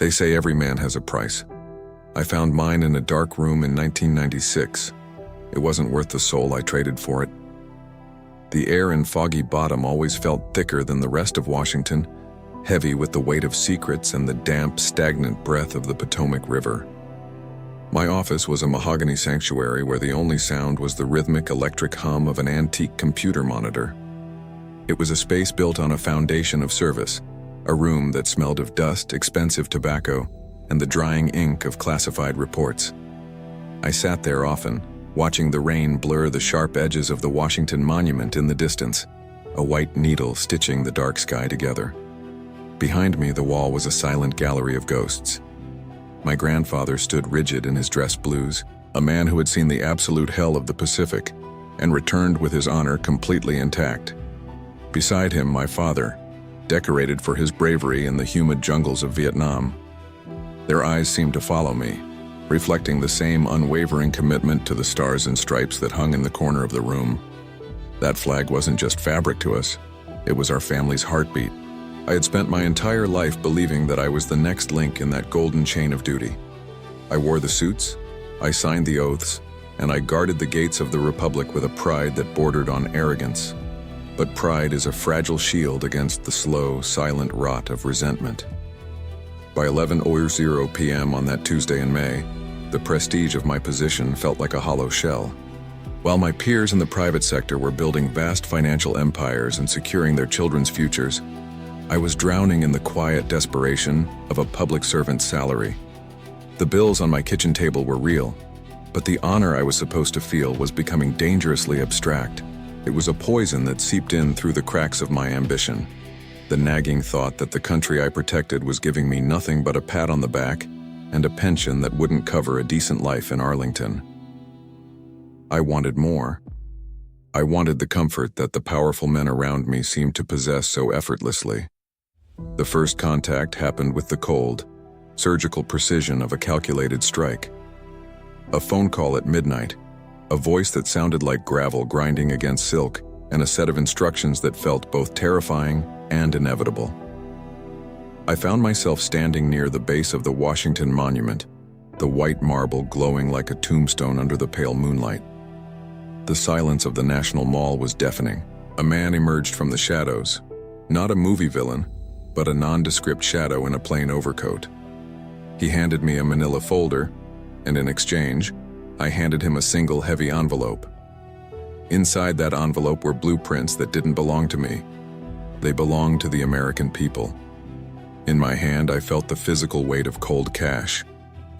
They say every man has a price. I found mine in a dark room in 1996. It wasn't worth the soul I traded for it. The air in Foggy Bottom always felt thicker than the rest of Washington, heavy with the weight of secrets and the damp, stagnant breath of the Potomac River. My office was a mahogany sanctuary where the only sound was the rhythmic electric hum of an antique computer monitor. It was a space built on a foundation of service, a room that smelled of dust, expensive tobacco, and the drying ink of classified reports. I sat there often, watching the rain blur the sharp edges of the Washington Monument in the distance, a white needle stitching the dark sky together. Behind me, the wall was a silent gallery of ghosts. My grandfather stood rigid in his dress blues, a man who had seen the absolute hell of the Pacific and returned with his honor completely intact. Beside him, my father, decorated for his bravery in the humid jungles of Vietnam. Their eyes seemed to follow me, reflecting the same unwavering commitment to the stars and stripes that hung in the corner of the room. That flag wasn't just fabric to us, it was our family's heartbeat. I had spent my entire life believing that I was the next link in that golden chain of duty. I wore the suits, I signed the oaths, and I guarded the gates of the Republic with a pride that bordered on arrogance. But pride is a fragile shield against the slow, silent rot of resentment. By 11:00 p.m. on that Tuesday in May, the prestige of my position felt like a hollow shell. While my peers in the private sector were building vast financial empires and securing their children's futures, I was drowning in the quiet desperation of a public servant's salary. The bills on my kitchen table were real, but the honor I was supposed to feel was becoming dangerously abstract. It was a poison that seeped in through the cracks of my ambition. The nagging thought that the country I protected was giving me nothing but a pat on the back and a pension that wouldn't cover a decent life in Arlington. I wanted more. I wanted the comfort that the powerful men around me seemed to possess so effortlessly. The first contact happened with the cold, surgical precision of a calculated strike. A phone call at midnight, a voice that sounded like gravel grinding against silk, and a set of instructions that felt both terrifying and inevitable. I found myself standing near the base of the Washington Monument, the white marble glowing like a tombstone under the pale moonlight. The silence of the National Mall was deafening. A man emerged from the shadows, not a movie villain, but a nondescript shadow in a plain overcoat. He handed me a manila folder, and in exchange, I handed him a single heavy envelope. Inside that envelope were blueprints that didn't belong to me. They belonged to the American people. In my hand, I felt the physical weight of cold cash,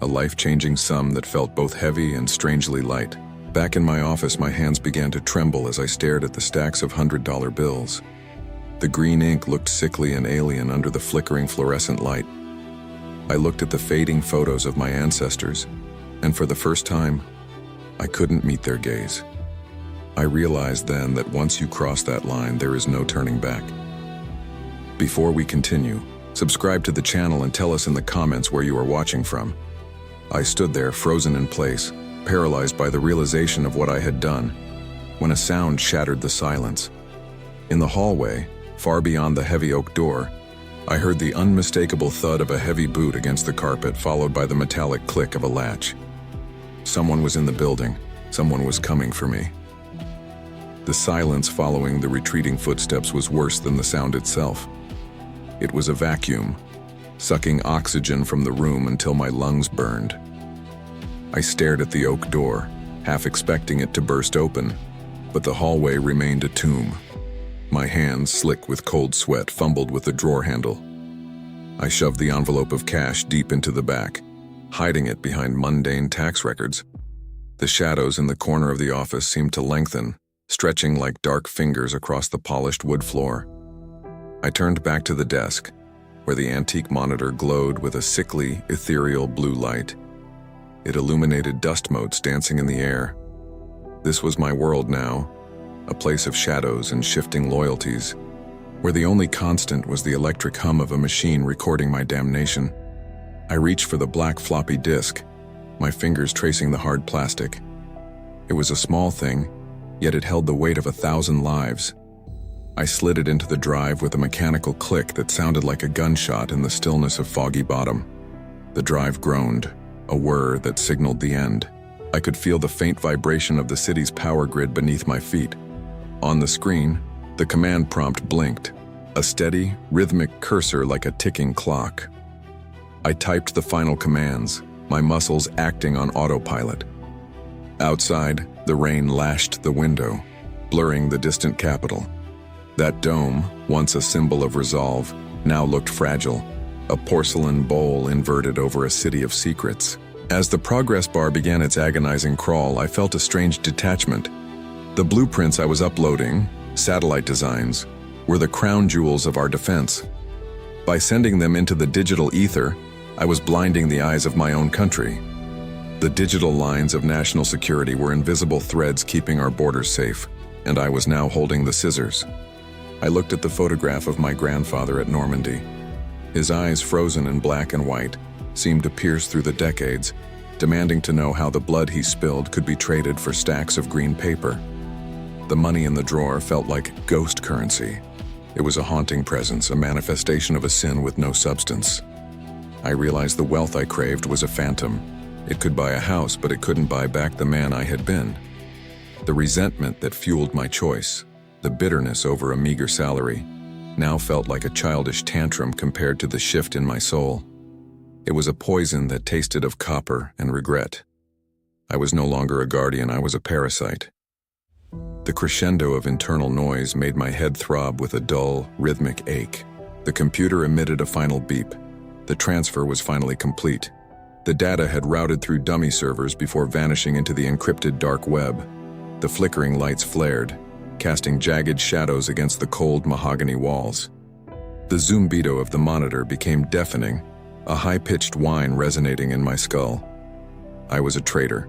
a life-changing sum that felt both heavy and strangely light. Back in my office, my hands began to tremble as I stared at the stacks of $100 bills. The green ink looked sickly and alien under the flickering fluorescent light. I looked at the fading photos of my ancestors, and for the first time, I couldn't meet their gaze. I realized then that once you cross that line, there is no turning back. Before we continue, subscribe to the channel and tell us in the comments where you are watching from. I stood there, frozen in place, paralyzed by the realization of what I had done, when a sound shattered the silence. In the hallway, far beyond the heavy oak door, I heard the unmistakable thud of a heavy boot against the carpet, followed by the metallic click of a latch. Someone was in the building. Someone was coming for me. The silence following the retreating footsteps was worse than the sound itself. It was a vacuum, sucking oxygen from the room until my lungs burned. I stared at the oak door, half expecting it to burst open, but the hallway remained a tomb. My hands, slick with cold sweat, fumbled with the drawer handle. I shoved the envelope of cash deep into the back, hiding it behind mundane tax records. The shadows in the corner of the office seemed to lengthen, stretching like dark fingers across the polished wood floor. I turned back to the desk, where the antique monitor glowed with a sickly, ethereal blue light. It illuminated dust motes dancing in the air. This was my world now, a place of shadows and shifting loyalties, where the only constant was the electric hum of a machine recording my damnation. I reached for the black floppy disk, my fingers tracing the hard plastic. It was a small thing, yet it held the weight of 1,000 lives. I slid it into the drive with a mechanical click that sounded like a gunshot in the stillness of Foggy Bottom. The drive groaned, a whir that signaled the end. I could feel the faint vibration of the city's power grid beneath my feet. On the screen, the command prompt blinked, a steady, rhythmic cursor like a ticking clock. I typed the final commands, my muscles acting on autopilot. Outside, the rain lashed the window, blurring the distant capital. That dome, once a symbol of resolve, now looked fragile, a porcelain bowl inverted over a city of secrets. As the progress bar began its agonizing crawl, I felt a strange detachment. The blueprints I was uploading, satellite designs, were the crown jewels of our defense. By sending them into the digital ether, I was blinding the eyes of my own country. The digital lines of national security were invisible threads keeping our borders safe, and I was now holding the scissors. I looked at the photograph of my grandfather at Normandy. His eyes, frozen in black and white, seemed to pierce through the decades, demanding to know how the blood he spilled could be traded for stacks of green paper. The money in the drawer felt like ghost currency. It was a haunting presence, a manifestation of a sin with no substance. I realized the wealth I craved was a phantom. It could buy a house, but it couldn't buy back the man I had been. The resentment that fueled my choice, the bitterness over a meager salary, now felt like a childish tantrum compared to the shift in my soul. It was a poison that tasted of copper and regret. I was no longer a guardian, I was a parasite. The crescendo of internal noise made my head throb with a dull, rhythmic ache. The computer emitted a final beep. The transfer was finally complete. The data had routed through dummy servers before vanishing into the encrypted dark web. The flickering lights flared, casting jagged shadows against the cold mahogany walls. The zumbido of the monitor became deafening, a high-pitched whine resonating in my skull. I was a traitor.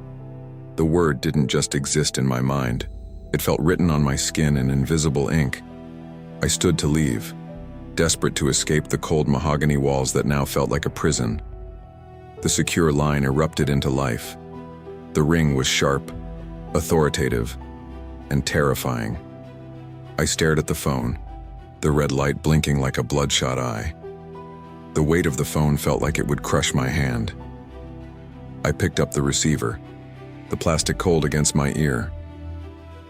The word didn't just exist in my mind. It felt written on my skin in invisible ink. I stood to leave, desperate to escape the cold mahogany walls that now felt like a prison. The secure line erupted into life. The ring was sharp, authoritative, and terrifying. I stared at the phone, the red light blinking like a bloodshot eye. The weight of the phone felt like it would crush my hand. I picked up the receiver, the plastic cold against my ear.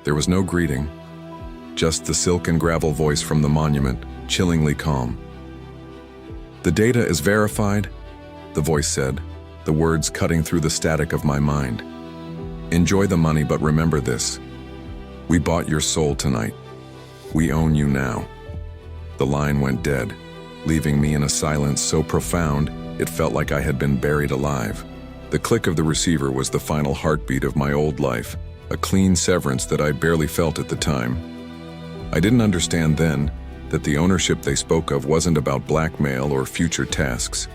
There was no greeting, just the silk and gravel voice from the monument, chillingly calm. "The data is verified," the voice said, the words cutting through the static of my mind. "Enjoy the money, but remember this. We bought your soul tonight. We own you now." The line went dead, leaving me in a silence so profound it felt like I had been buried alive. The click of the receiver was the final heartbeat of my old life, a clean severance that I barely felt at the time. I didn't understand then that the ownership they spoke of wasn't about blackmail or future tasks.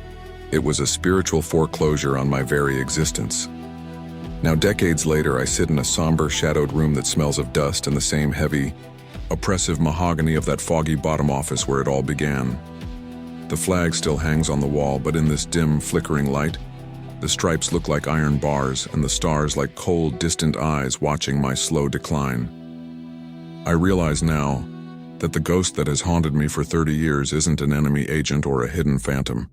It was a spiritual foreclosure on my very existence. Now, decades later, I sit in a somber, shadowed room that smells of dust and the same heavy, oppressive mahogany of that foggy bottom office where it all began. The flag still hangs on the wall, but in this dim, flickering light, the stripes look like iron bars and the stars like cold, distant eyes watching my slow decline. I realize now that the ghost that has haunted me for 30 years isn't an enemy agent or a hidden phantom.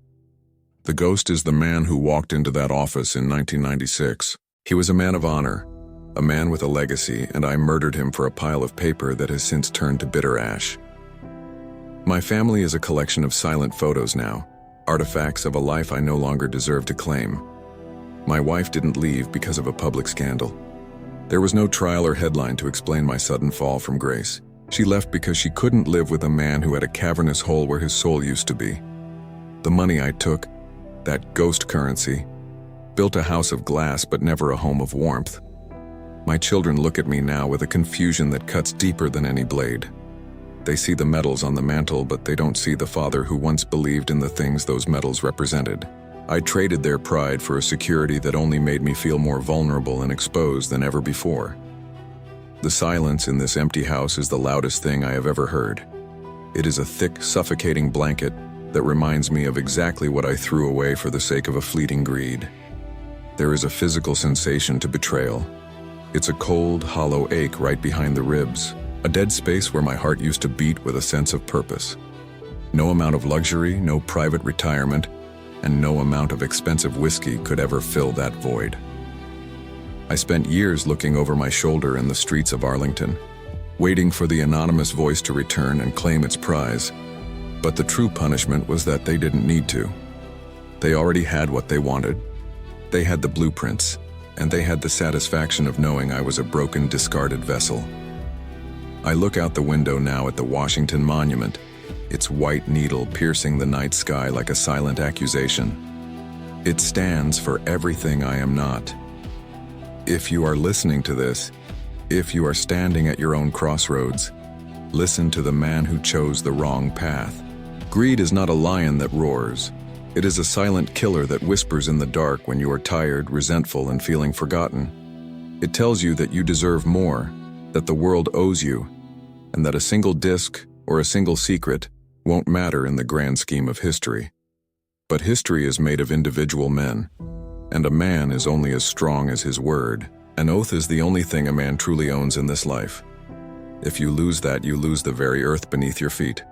The ghost is the man who walked into that office in 1996. He was a man of honor, a man with a legacy, and I murdered him for a pile of paper that has since turned to bitter ash. My family is a collection of silent photos now, artifacts of a life I no longer deserve to claim. My wife didn't leave because of a public scandal. There was no trial or headline to explain my sudden fall from grace. She left because she couldn't live with a man who had a cavernous hole where his soul used to be. The money I took, that ghost currency, built a house of glass but never a home of warmth. My children look at me now with a confusion that cuts deeper than any blade. They see the medals on the mantle, but they don't see the father who once believed in the things those medals represented. I traded their pride for a security that only made me feel more vulnerable and exposed than ever before. The silence in this empty house is the loudest thing I have ever heard. It is a thick, suffocating blanket that reminds me of exactly what I threw away for the sake of a fleeting greed. There is a physical sensation to betrayal. It's a cold, hollow ache right behind the ribs, a dead space where my heart used to beat with a sense of purpose. No amount of luxury, no private retirement, and no amount of expensive whiskey could ever fill that void. I spent years looking over my shoulder in the streets of Arlington, waiting for the anonymous voice to return and claim its prize. But the true punishment was that they didn't need to. They already had what they wanted. They had the blueprints, and they had the satisfaction of knowing I was a broken, discarded vessel. I look out the window now at the Washington Monument, its white needle piercing the night sky like a silent accusation. It stands for everything I am not. If you are listening to this, if you are standing at your own crossroads, listen to the man who chose the wrong path. Greed is not a lion that roars. It is a silent killer that whispers in the dark when you are tired, resentful, and feeling forgotten. It tells you that you deserve more, that the world owes you, and that a single disc or a single secret won't matter in the grand scheme of history. But history is made of individual men, and a man is only as strong as his word. An oath is the only thing a man truly owns in this life. If you lose that, you lose the very earth beneath your feet.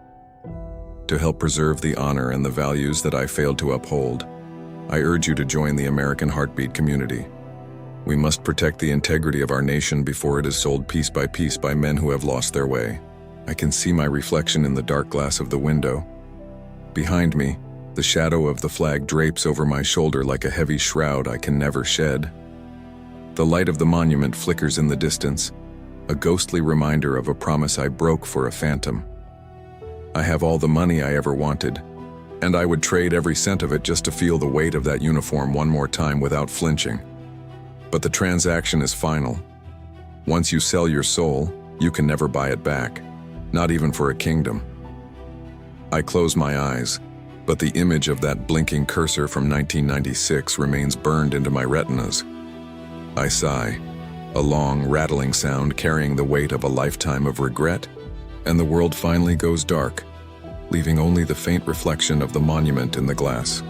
To help preserve the honor and the values that I failed to uphold, I urge you to join the American Heartbeat community. We must protect the integrity of our nation before it is sold piece by men who have lost their way. I can see my reflection in the dark glass of the window. Behind me, the shadow of the flag drapes over my shoulder like a heavy shroud I can never shed. The light of the monument flickers in the distance, a ghostly reminder of a promise I broke for a phantom. I have all the money I ever wanted, and I would trade every cent of it just to feel the weight of that uniform one more time without flinching. But the transaction is final. Once you sell your soul, you can never buy it back, not even for a kingdom. I close my eyes, but the image of that blinking cursor from 1996 remains burned into my retinas. I sigh, a long, rattling sound carrying the weight of a lifetime of regret, and the world finally goes dark, leaving only the faint reflection of the monument in the glass.